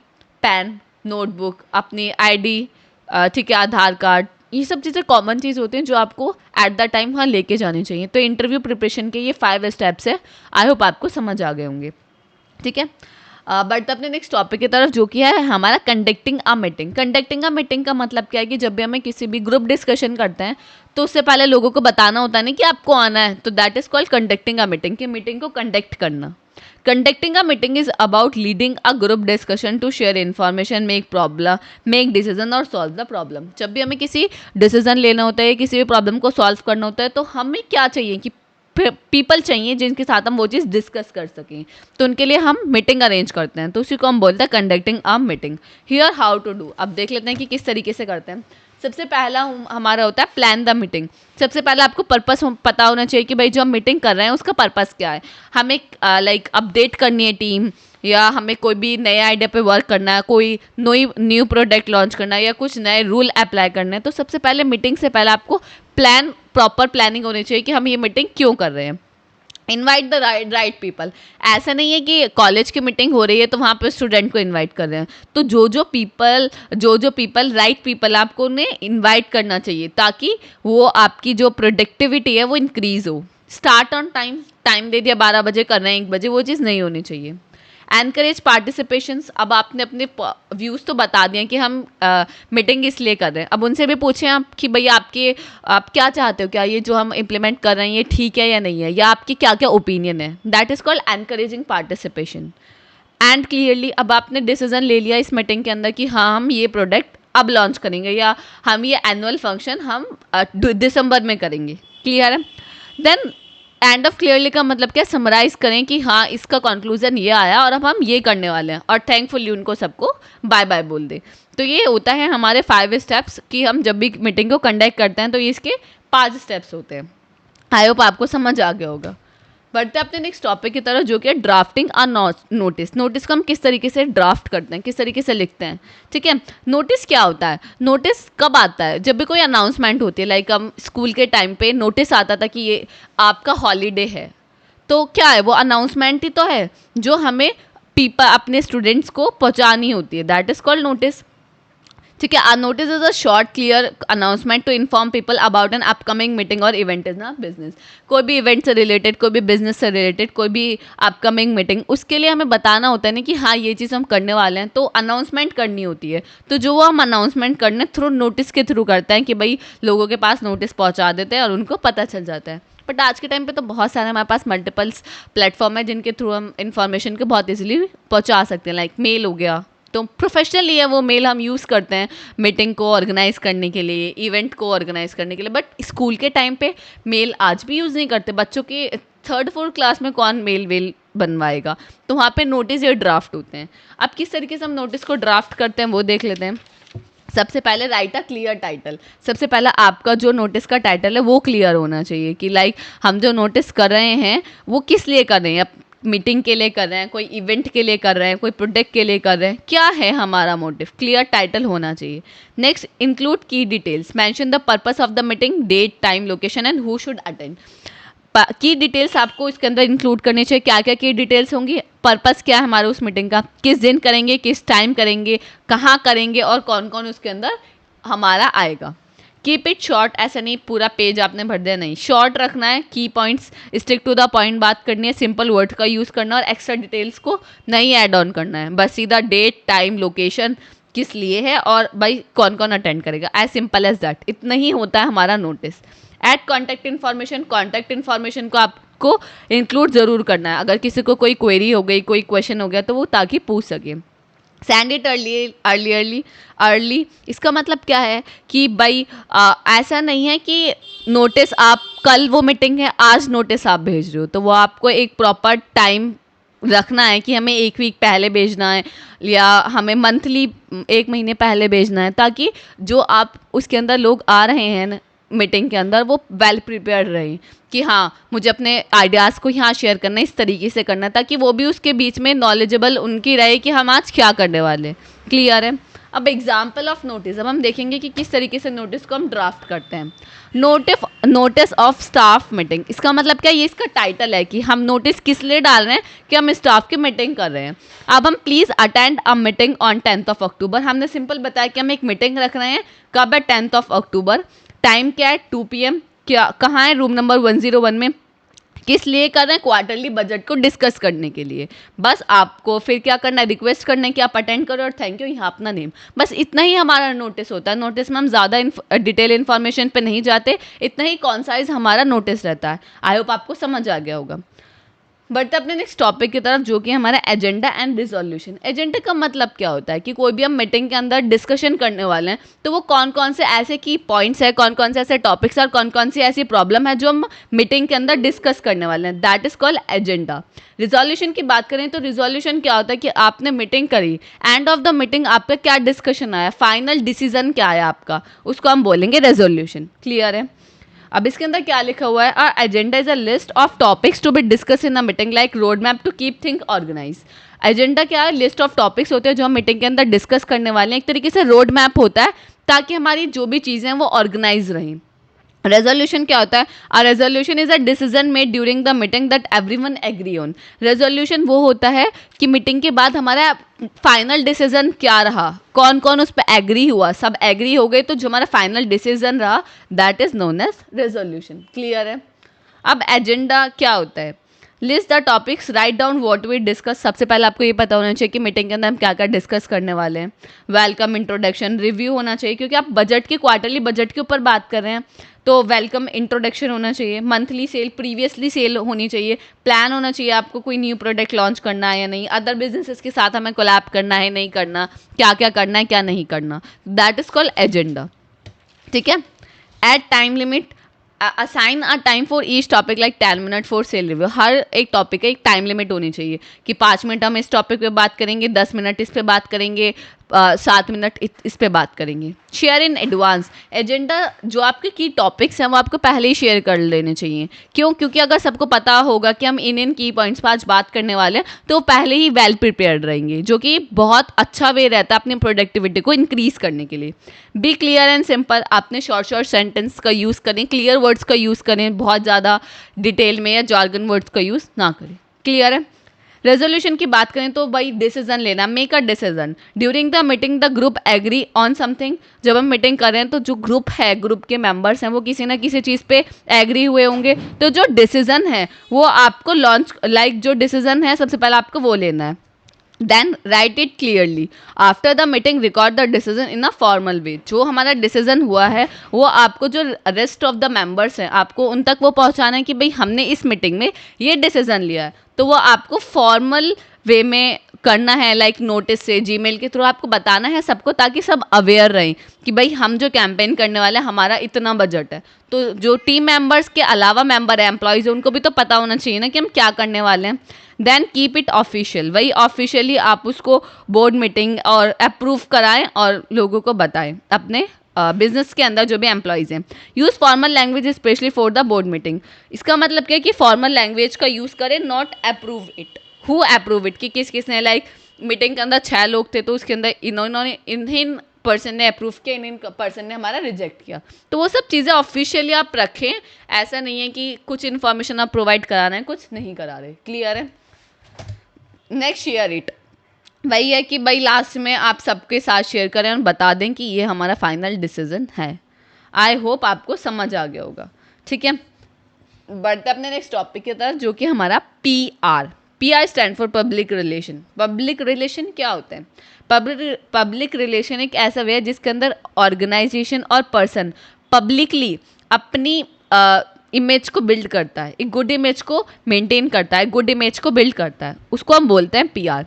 पेन, नोटबुक, अपनी आईडी, ठीक है, आधार कार्ड। ये सब चीज़ें कॉमन चीज़ होती हैं जो आपको एट द टाइम वहाँ लेके जानी चाहिए। तो इंटरव्यू प्रिपरेशन के ये 5 स्टेप्स है। आई होप आपको समझ आ गए होंगे। ठीक है। बढ़ते अपने नेक्स्ट टॉपिक की तरफ, जो कि है हमारा conducting a meeting. Conducting a meeting का मतलब क्या है कि जब भी हमें किसी भी ग्रुप डिस्कशन करते हैं तो उससे पहले लोगों को बताना होता है नहीं कि आपको आना है, तो that is called conducting a meeting, कि मीटिंग को कंडक्ट करना। Conducting a meeting is about leading a group discussion to share information, make decision और सॉल्व द प्रॉब्लम। जब भी हमें किसी डिसीजन लेना होता है, किसी भी प्रॉब्लम को सॉल्व करना होता है, तो हमें क्या चाहिए कि पीपल चाहिए जिनके साथ हम वो चीज़ डिस्कस कर सकें। तो उनके लिए हम मीटिंग अरेंज करते हैं, तो उसी को हम बोलते हैं conducting a meeting. Here how to do. अब देख लेते हैं कि किस तरीके से करते हैं। सबसे पहला हमारा होता है प्लान द मीटिंग। सबसे पहले आपको पर्पस पता होना चाहिए कि भाई जो हम मीटिंग कर रहे हैं उसका पर्पस क्या है। हमें लाइक अपडेट करनी है टीम, या हमें कोई भी नए आइडिया पे वर्क करना है, कोई न्यू प्रोडक्ट लॉन्च करना है, या कुछ नए रूल अप्लाई करना है। तो सबसे पहले मीटिंग से पहले आपको प्रॉपर प्लानिंग होनी चाहिए कि हम ये मीटिंग क्यों कर रहे हैं। Invite the right people. ऐसा नहीं है कि कॉलेज की मीटिंग हो रही है तो वहाँ पे स्टूडेंट को इनवाइट कर रहे हैं, तो जो पीपल राइट पीपल आपको उन्हें इनवाइट करना चाहिए, ताकि वो आपकी जो प्रोडक्टिविटी है वो इंक्रीज हो। स्टार्ट ऑन टाइम, टाइम दे दिया 12 बजे कर रहे हैं 1 बजे, वो चीज़ नहीं होनी चाहिए। Encourage participations. अब आपने अपने व्यूज़ तो बता दिए कि हम मीटिंग इसलिए कर रहे हैं। अब उनसे भी पूछें आप कि भैया आप क्या चाहते हो, क्या ये जो हम इम्प्लीमेंट कर रहे हैं ये ठीक है या नहीं है, या आपकी क्या क्या ओपिनियन है। That is called encouraging participation. And clearly, अब आपने डिसीजन ले लिया इस मीटिंग के अंदर कि हाँ हम ये प्रोडक्ट अब लॉन्च करेंगे, या हम ये एनुअल फंक्शन हम दिसंबर में करेंगे। क्लियर है। देन एंड ऑफ क्लियरली का मतलब क्या, समराइज करें कि हाँ इसका कंक्लूजन ये आया और अब हम ये करने वाले हैं, और थैंकफुली उनको सबको बाय बाय बोल दे। तो ये होता है हमारे 5 स्टेप्स कि हम जब भी मीटिंग को कंडक्ट करते हैं तो ये इसके 5 स्टेप्स होते हैं। आई होप आपको समझ आ गया होगा। बढ़ते अपने नेक्स्ट टॉपिक की तरफ, जो कि है ड्राफ्टिंग अ नोटिस। नोटिस को हम किस तरीके से ड्राफ्ट करते हैं, किस तरीके से लिखते हैं। ठीक है। नोटिस क्या होता है, नोटिस कब आता है, जब भी कोई अनाउंसमेंट होती है। लाइक हम स्कूल के टाइम पे नोटिस आता था कि ये आपका हॉलीडे है, तो क्या है वो अनाउंसमेंट ही तो है जो हमें अपने स्टूडेंट्स को पहुंचानी होती है। That is called notice. ठीक है। Notice is a short clear announcement to inform people about an upcoming meeting और इवेंट इन अ बिजनेस। कोई भी इवेंट से रिलेटेड, कोई भी बिजनेस से रिलेटेड, कोई भी अपकमिंग मीटिंग, उसके लिए हमें बताना होता है ना कि हाँ ये चीज़ हम करने वाले हैं, तो अनाउंसमेंट करनी होती है। तो जो वो हम अनाउंसमेंट करने थ्रू नोटिस के थ्रू करते हैं कि भाई लोगों के पास नोटिस पहुँचा देते हैं और उनको पता चल जाता है। बट आज के टाइम पे तो बहुत सारे हमारे पास मल्टीपल्स प्लेटफॉर्म है जिनके थ्रू हम इन्फॉर्मेशन को बहुत इजीली पहुंचा सकते हैं। लाइक मेल हो गया, तो प्रोफेशनली है वो मेल हम यूज़ करते हैं मीटिंग को ऑर्गेनाइज करने के लिए, इवेंट को ऑर्गेनाइज करने के लिए। बट स्कूल के टाइम पे मेल आज भी यूज़ नहीं करते। बच्चों के 3rd-4th क्लास में कौन मेल बनवाएगा, तो वहाँ पे नोटिस या ड्राफ्ट होते हैं। अब किस तरीके से हम नोटिस को ड्राफ्ट करते हैं वो देख लेते हैं। सबसे पहले राइट अ क्लियर टाइटल। सबसे पहला आपका जो नोटिस का टाइटल है वो क्लियर होना चाहिए कि लाइक हम जो नोटिस कर रहे हैं वो किस लिए कर रहे हैं। मीटिंग के लिए कर रहे हैं, कोई इवेंट के लिए कर रहे हैं, कोई प्रोडक्ट के लिए कर रहे हैं, क्या है हमारा मोटिव। क्लियर टाइटल होना चाहिए। Next, include key details. Mention the purpose of the meeting, date, time, location and who should attend. Key details आपको इसके अंदर इंक्लूड करनी चाहिए। क्या क्या की डिटेल्स होंगी, पर्पस क्या है हमारे उस मीटिंग का, किस दिन करेंगे, किस टाइम करेंगे, कहाँ करेंगे, और कौन कौन उसके अंदर हमारा आएगा। Keep it short. ऐसा नहीं पूरा पेज आपने भर दिया, नहीं, शॉर्ट रखना है। Key points, stick to the point बात करनी है, सिंपल वर्ड का यूज़ करना, और एक्स्ट्रा डिटेल्स को नहीं ऐड ऑन करना है। बस सीधा डेट, टाइम, लोकेशन, किस लिए है और भाई कौन कौन अटेंड करेगा, एज सिंपल एज दैट। इतना ही होता है हमारा notice. Add contact information, contact information को आपको इंक्लूड ज़रूर करना है। अगर किसी को कोई क्वेरी हो गई, कोई क्वेश्चन हो गया तो वो ताकि पूछ सके। Send it early. इसका मतलब क्या है कि भाई ऐसा नहीं है कि नोटिस आप कल, वो मीटिंग है आज नोटिस आप भेज रहे हो, तो वो आपको एक प्रॉपर टाइम रखना है कि हमें एक वीक पहले भेजना है या हमें मंथली 1 महीने पहले भेजना है, ताकि जो आप उसके अंदर लोग आ रहे हैं मीटिंग के अंदर वो वेल प्रिपेयर्ड रहें कि हाँ मुझे अपने आइडियाज़ को यहाँ शेयर करना है, इस तरीके से करना है, ताकि वो भी उसके बीच में नॉलेजेबल उनकी रहे कि हम आज क्या करने वाले। क्लियर है। अब एग्जाम्पल ऑफ नोटिस, अब हम देखेंगे कि किस तरीके से नोटिस को हम ड्राफ्ट करते हैं। नोटिस ऑफ स्टाफ मीटिंग, इसका मतलब क्या है, ये इसका टाइटल है कि हम नोटिस किस लिए डाल रहे हैं कि हम स्टाफ की मीटिंग कर रहे हैं। अब हम please attend a meeting on 10th अक्टूबर, हमने सिंपल बताया कि हम एक मीटिंग रख रहे हैं, कब है 10th अक्टूबर, टाइम क्या है 2 PM, क्या कहाँ है, रूम नंबर 101 में। किस लिए कर रहे हैं, क्वार्टरली बजट को डिस्कस करने के लिए। बस आपको फिर क्या करना है, रिक्वेस्ट करना है कि आप अटेंड करो और थैंक यू, यहाँ अपना नेम, बस इतना ही हमारा नोटिस होता है। नोटिस में हम ज़्यादा डिटेल इन्फॉर्मेशन पे नहीं जाते, इतना ही कॉन्साइज हमारा नोटिस रहता है। आई होप आपको समझ आ गया होगा। बढ़ते अपने नेक्स्ट टॉपिक की तरफ, जो कि हमारा एजेंडा एंड रिजोल्यूशन। एजेंडा का मतलब क्या होता है कि कोई भी हम मीटिंग के अंदर डिस्कशन करने वाले हैं तो वो कौन कौन से ऐसे की पॉइंट्स है, कौन कौन से ऐसे टॉपिक्स और कौन कौन सी ऐसी प्रॉब्लम है जो हम मीटिंग के अंदर डिस्कस करने वाले हैं, that is called agenda. Resolution की बात करें तो रिजोल्यूशन क्या होता है कि आपने मीटिंग करी, एंड ऑफ द मीटिंग आपका क्या डिस्कशन आया, फाइनल डिसीजन क्या आया आपका, उसको हम बोलेंगे रेजोल्यूशन। क्लियर है। अब इसके अंदर क्या लिखा हुआ है, our agenda is a list of topics to be discuss in a meeting like road map to keep thing organise. Agenda क्या है, लिस्ट ऑफ टॉपिक्स होते हैं जो हम मीटिंग के अंदर डिस्कस करने वाले हैं, एक तरीके से रोड मैप होता है ताकि हमारी जो भी चीज़ें हैं वो ऑर्गेनाइज रहें। रेजोल्यूशन क्या होता है, a resolution is a decision made during the meeting that everyone agree on. Resolution वो होता है कि मीटिंग के बाद हमारा फाइनल डिसीजन क्या रहा, कौन कौन उस पर एग्री हुआ, सब एग्री हो गए तो जो हमारा फाइनल डिसीजन रहा that is known as resolution. Clear है। अब एजेंडा क्या होता है, list the topics, write down what we discuss. सबसे पहले आपको ये पता होना चाहिए कि मीटिंग के अंदर हम क्या क्या डिस्कस करने वाले हैं। वेलकम, इंट्रोडक्शन, रिव्यू होना चाहिए क्योंकि आप बजट के, क्वार्टरली बजट के ऊपर बात कर रहे हैं, तो वेलकम, इंट्रोडक्शन होना चाहिए। मंथली सेल, प्रीवियसली सेल होनी चाहिए। प्लान होना चाहिए आपको, कोई न्यू प्रोडक्ट लॉन्च करना है या नहीं, अदर बिजनेसेस के साथ हमें कोलैब करना है नहीं करना, क्या क्या करना है क्या नहीं करना, दैट इज कॉल्ड एजेंडा। ठीक है। At time limit, assign a time for each topic like 10 minute for sale review. हर एक टॉपिक का एक टाइम लिमिट होनी चाहिए कि 5 मिनट हम इस टॉपिक पे बात करेंगे, 10 मिनट इस पे बात करेंगे, 7 मिनट इस पे बात करेंगे। शेयर इन एडवांस, एजेंडा जो आपके की टॉपिक्स हैं वो आपको पहले ही शेयर कर लेने चाहिए। क्यों, क्योंकि अगर सबको पता होगा कि हम इन की पॉइंट्स पर आज बात करने वाले हैं तो पहले ही वेल प्रिपेयर्ड रहेंगे, जो कि बहुत अच्छा वे रहता है अपनी प्रोडक्टिविटी को इंक्रीज करने के लिए। बी क्लियर एंड सिंपल, आपने शॉर्ट शॉर्ट सेंटेंस का यूज़ करें, क्लियर वर्ड्स का यूज़ करें, बहुत ज़्यादा डिटेल में या जार्गन वर्ड्स का यूज़ ना करें। क्लियर है। रेजोल्यूशन की बात करें तो भाई डिसीजन लेना, make a decision during the meeting, the group agree on something. जब हम मीटिंग कर रहे हैं तो जो ग्रुप है, ग्रुप के मेंबर्स हैं, वो किसी ना किसी चीज़ पे एग्री हुए होंगे, तो जो डिसीजन है वो आपको लॉन्च, लाइक जो डिसीजन है सबसे पहले आपको वो लेना है। Then write it clearly after the meeting, record the decision in a formal way. जो हमारा डिसीजन हुआ है वो आपको, जो रेस्ट ऑफ द मेंबर्स हैं, आपको उन तक वो पहुंचाना है कि भाई हमने इस मीटिंग में ये डिसीजन लिया है, तो वो आपको फॉर्मल वे में करना है, लाइक नोटिस से, जीमेल के थ्रू आपको बताना है सबको, ताकि सब अवेयर रहें कि भाई हम जो कैंपेन करने वाले हैं हमारा इतना बजट है। तो जो टीम मेंबर्स के अलावा मेंबर है, एम्प्लॉयज़, उनको भी तो पता होना चाहिए ना कि हम क्या करने वाले हैं। देन कीप इट ऑफिशियल, वही ऑफिशियली आप उसको बोर्ड मीटिंग और अप्रूव कराएं और लोगों को बताएं, अपने बिजनेस के अंदर जो भी एम्प्लॉयज़ हैं। Use formal language specially for the board meeting. इसका मतलब क्या है कि फॉर्मल लैंग्वेज का यूज़ करें, not approve it. Who approve it, कि किस किसने, लाइक मीटिंग के अंदर 6 लोग थे तो उसके अंदर इन्होंने, इन पर्सन ने अप्रूव किया, इन पर्सन ने हमारा रिजेक्ट किया, तो वो सब चीज़ें ऑफिशियली आप रखें। ऐसा नहीं है कि कुछ इन्फॉर्मेशन आप प्रोवाइड करा रहे हैं, कुछ नहीं करा रहे। क्लियर है। नेक्स्ट शेयर इट, वही है कि भाई लास्ट में आप सबके साथ शेयर करें और बता दें कि ये हमारा फाइनल डिसीजन है। आई होप आपको समझ आ गया होगा। ठीक है। बढ़ते अपने नेक्स्ट टॉपिक की तरफ, जो कि हमारा PR। PR stand for public relation. Public relation क्या होता है? पब्लिक रिलेशन एक ऐसा वे है जिसके अंदर ऑर्गेनाइजेशन और पर्सन पब्लिकली अपनी इमेज को बिल्ड करता है, एक गुड इमेज को मेंटेन करता है, गुड इमेज को बिल्ड करता है, उसको हम बोलते हैं PR।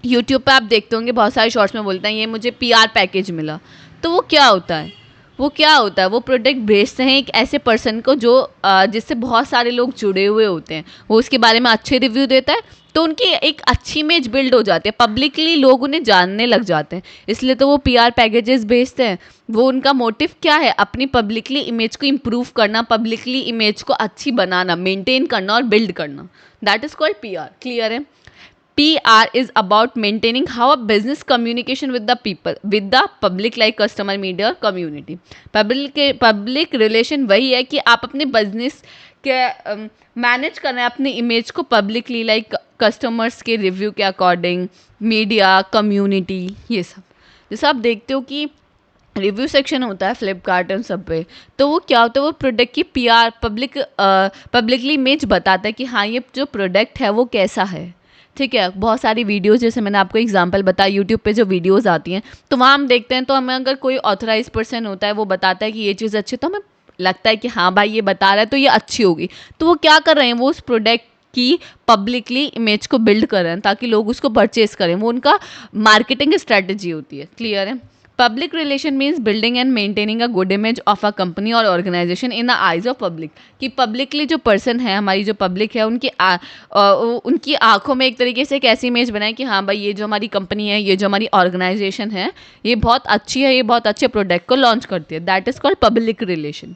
यूट्यूब पे आप देखते होंगे बहुत सारे शॉर्ट्स में बोलते हैं ये मुझे PR पैकेज मिला। तो वो क्या होता है? वो प्रोडक्ट बेचते हैं एक ऐसे पर्सन को जो जिससे बहुत सारे लोग जुड़े हुए होते हैं, वो उसके बारे में अच्छे रिव्यू देता है, तो उनकी एक अच्छी इमेज बिल्ड हो जाती है, पब्लिकली लोग उन्हें जानने लग जाते हैं, इसलिए तो वो PR पैकेजेस बेचते हैं। वो उनका मोटिव क्या है? अपनी पब्लिकली इमेज को इम्प्रूव करना, पब्लिकली इमेज को अच्छी बनाना, मेंटेन करना और बिल्ड करना। That is called PR। Clear है? PR is about maintaining how a business communication with the people, with the public like customer, media और community। public relation वही है कि आप अपने business के मैनेज कर रहे हैं अपनी इमेज को पब्लिकली, लाइक कस्टमर्स के रिव्यू के अकॉर्डिंग, मीडिया, कम्युनिटी, ये सब। जैसे आप देखते हो कि रिव्यू सेक्शन होता है फ्लिपकार्ट और सब पे, तो वो क्या होता है? वो प्रोडक्ट की PR पब्लिकली इमेज बताता है कि हाँ ये जो प्रोडक्ट है वो कैसा है। ठीक है, बहुत सारी वीडियोस, जैसे मैंने आपको एग्जांपल बताया, यूट्यूब पे जो वीडियोस आती हैं तो वहाँ हम देखते हैं, तो हमें अगर कोई ऑथराइज पर्सन होता है वो बताता है कि ये चीज़ अच्छी, तो हमें लगता है कि हाँ भाई ये बता रहा है तो ये अच्छी होगी। तो वो क्या कर रहे हैं? वो उस प्रोडक्ट की पब्लिकली इमेज को बिल्ड कर रहे हैं ताकि लोग उसको परचेज करें, वो उनका मार्केटिंग स्ट्रेटजी होती है। क्लियर है? Public relation means building and maintaining a good image of a company और organization in the eyes of public. कि पब्लिकली जो पर्सन है, हमारी जो पब्लिक है, उनकी आंखों में एक तरीके से एक ऐसी इमेज बनाए कि हाँ भाई ये जो हमारी कंपनी है, ये जो हमारी ऑर्गेनाइजेशन है, ये बहुत अच्छी है, ये बहुत अच्छे प्रोडक्ट को लॉन्च करती है। That is called public relation.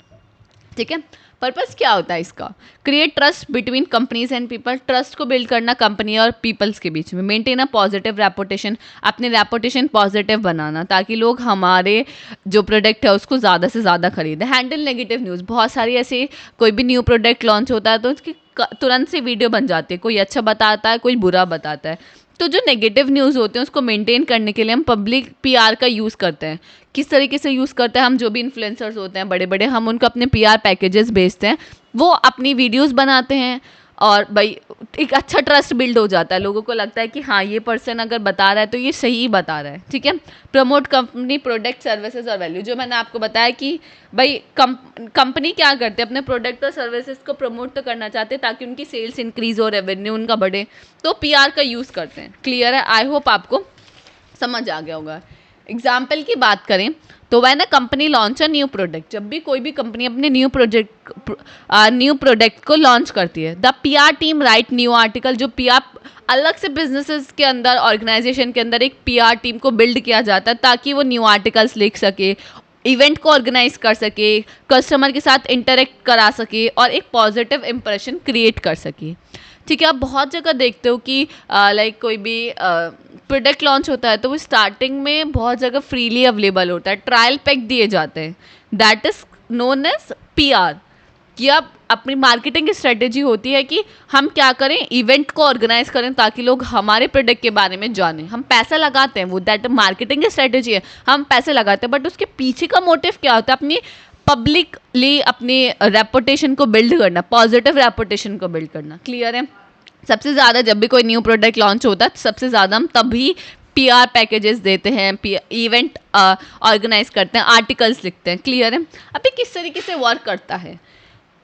ठीक है, पर्पस क्या होता है इसका? Create trust between companies and people, trust को बिल्ड करना कंपनी और पीपल्स के बीच में। मेंटेन अ पॉजिटिव रेपुटेशन, अपने रेपुटेशन पॉजिटिव बनाना ताकि लोग हमारे जो प्रोडक्ट है उसको ज़्यादा से ज़्यादा खरीदें। हैंडल नेगेटिव न्यूज़, बहुत सारी ऐसे कोई भी न्यू प्रोडक्ट लॉन्च होता है तो उसकी तुरंत से वीडियो बन जाती है, कोई अच्छा बताता है, कोई बुरा बताता है। तो जो नेगेटिव न्यूज़ होते हैं उसको मेंटेन करने के लिए हम पब्लिक PR का यूज़ करते हैं। किस तरीके से यूज़ करते हैं? हम जो भी इन्फ्लुएंसर्स होते हैं बड़े बड़े, हम उनको अपने PR पैकेजेस भेजते हैं, वो अपनी वीडियोस बनाते हैं और भाई एक अच्छा ट्रस्ट बिल्ड हो जाता है, लोगों को लगता है कि हाँ ये पर्सन अगर बता रहा है तो ये सही बता रहा है। ठीक है, प्रमोट कंपनी प्रोडक्ट सर्विसेज और वैल्यू, जो मैंने आपको बताया कि भाई कंपनी क्या करते हैं, अपने प्रोडक्ट और सर्विसेज को प्रमोट तो करना चाहते हैं ताकि उनकी सेल्स इंक्रीज हो, रेवेन्यू उनका बढ़े, तो PR का यूज़ करते हैं। क्लियर है? आई होप आपको समझ आ गया होगा। एग्जाम्पल की बात करें तो when a company launch a new product, जब भी कोई भी कंपनी अपने न्यू प्रोडक्ट को लॉन्च करती है, the PR team right new article, जो PR अलग से बिजनेसेस के अंदर, ऑर्गेनाइजेशन के अंदर एक PR टीम को बिल्ड किया जाता है ताकि वो न्यू आर्टिकल्स लिख सके, इवेंट को ऑर्गेनाइज कर सके, कस्टमर के साथ इंटरेक्ट करा सके और एक पॉजिटिव इंप्रेशन क्रिएट कर सके। ठीक है, आप बहुत जगह देखते हो कि लाइक कोई भी प्रोडक्ट लॉन्च होता है तो वो स्टार्टिंग में बहुत जगह फ्रीली अवेलेबल होता है, ट्रायल पैक दिए जाते हैं। That is known as PR। कि आप अपनी मार्केटिंग की स्ट्रेटेजी होती है कि हम क्या करें, इवेंट को ऑर्गेनाइज करें ताकि लोग हमारे प्रोडक्ट के बारे में जानें। हम पैसा लगाते हैं, वो दैट मार्केटिंग की स्ट्रेटेजी है, हम पैसे लगाते हैं, बट उसके पीछे का मोटिव क्या होता है? अपनी पब्लिकली अपनी रेपुटेशन को बिल्ड करना, पॉजिटिव रेपुटेशन को बिल्ड करना। क्लियर है? सबसे ज़्यादा जब भी कोई न्यू प्रोडक्ट लॉन्च होता है सबसे ज़्यादा हम तभी PR पैकेजेस देते हैं, इवेंट ऑर्गेनाइज करते हैं, आर्टिकल्स लिखते हैं। क्लियर है? अब ये किस तरीके से वर्क करता है?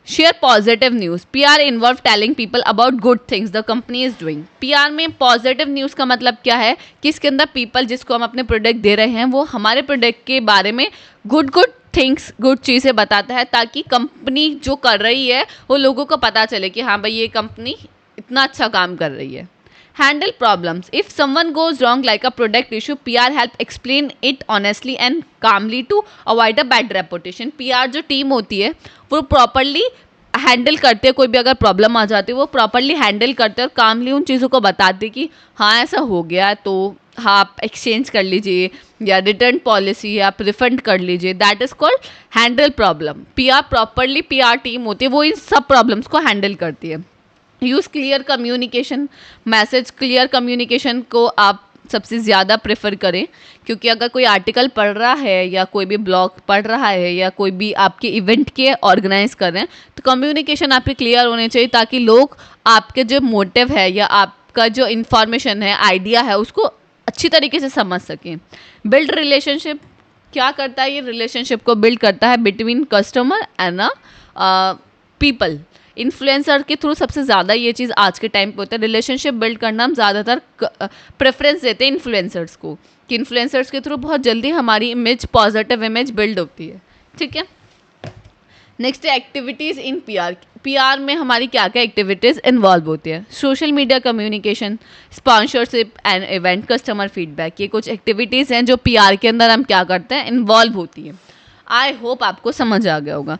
Share positive news, PR involve telling people about good things the company is doing. PR में पॉजिटिव न्यूज़ का मतलब क्या है कि इसके अंदर पीपल जिसको हम अपने प्रोडक्ट दे रहे हैं वो हमारे प्रोडक्ट के बारे में गुड थिंग्स, गुड चीज़ें बताता है ताकि कंपनी जो कर रही है वो लोगों को पता चले कि हाँ भाई ये कंपनी इतना अच्छा काम कर रही है। Handle problems, if someone goes wrong like a product issue, PR help explain it honestly and calmly to avoid a bad reputation. PR जो टीम होती है वो प्रॉपरली हैंडल करते हैं, कोई भी अगर प्रॉब्लम आ जाती है वो प्रॉपरली हैंडल करते हैं और कामली उन चीज़ों को बताते हैं कि हाँ ऐसा हो गया तो हाँ आप एक्सचेंज कर लीजिए या रिटर्न पॉलिसी या आप रिफंड कर लीजिए। That is called handle problem. PR properly PR team होती है वो इन सब प्रॉब्लम्स को हैंडल करती है। Use clear communication, message clear communication को आप सबसे ज़्यादा प्रेफर करें, क्योंकि अगर कोई आर्टिकल पढ़ रहा है या कोई भी ब्लॉग पढ़ रहा है या कोई भी आपके इवेंट के ऑर्गेनाइज कर रहे हैं तो कम्युनिकेशन आपके क्लियर होने चाहिए ताकि लोग आपके जो मोटिव है या आप आपका जो इन्फॉर्मेशन है, आइडिया है, उसको अच्छी तरीके से समझ सकें। बिल्ड रिलेशनशिप क्या करता है, ये रिलेशनशिप को बिल्ड करता है between customer and people. Influencer के थ्रू सबसे ज़्यादा ये चीज़ आज के टाइम पे होता है, रिलेशनशिप बिल्ड करना हम ज़्यादातर प्रेफरेंस देते हैं इन्फ्लुएंसर्स को, कि इन्फ्लुएंसर्स के थ्रू बहुत जल्दी हमारी इमेज, पॉजिटिव इमेज बिल्ड होती है। ठीक है, नेक्स्ट है एक्टिविटीज़ इन पीआर। पीआर में हमारी क्या क्या एक्टिविटीज़ इन्वॉल्व होती है? Social media communication, sponsorship and event, customer feedback. ये कुछ एक्टिविटीज़ हैं जो पीआर के अंदर हम क्या करते हैं, इन्वॉल्व होती है। आई होप आपको समझ आ गया होगा।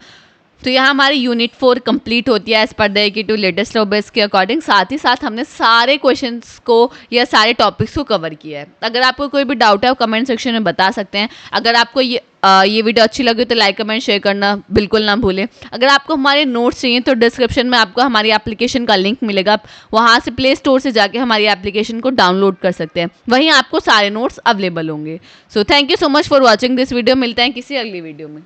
तो यहाँ हमारी यूनिट 4 कंप्लीट होती है as per the AQ2 latest syllabus के अकॉर्डिंग। साथ ही साथ हमने सारे क्वेश्चंस को या सारे टॉपिक्स को कवर किया है। अगर आपको कोई भी डाउट है वो कमेंट सेक्शन में बता सकते हैं। अगर आपको ये वीडियो अच्छी लगी तो लाइक कमेंट शेयर करना बिल्कुल ना भूलें। अगर आपको हमारे नोट्स चाहिए तो डिस्क्रिप्शन में आपको हमारी एप्लीकेशन का लिंक मिलेगा, आप वहाँ से प्ले स्टोर से जाके हमारी एप्लीकेशन को डाउनलोड कर सकते हैं, वहीं आपको सारे नोट्स अवेलेबल होंगे। So thank you so much for watching this video. मिलते हैं किसी अगली वीडियो में।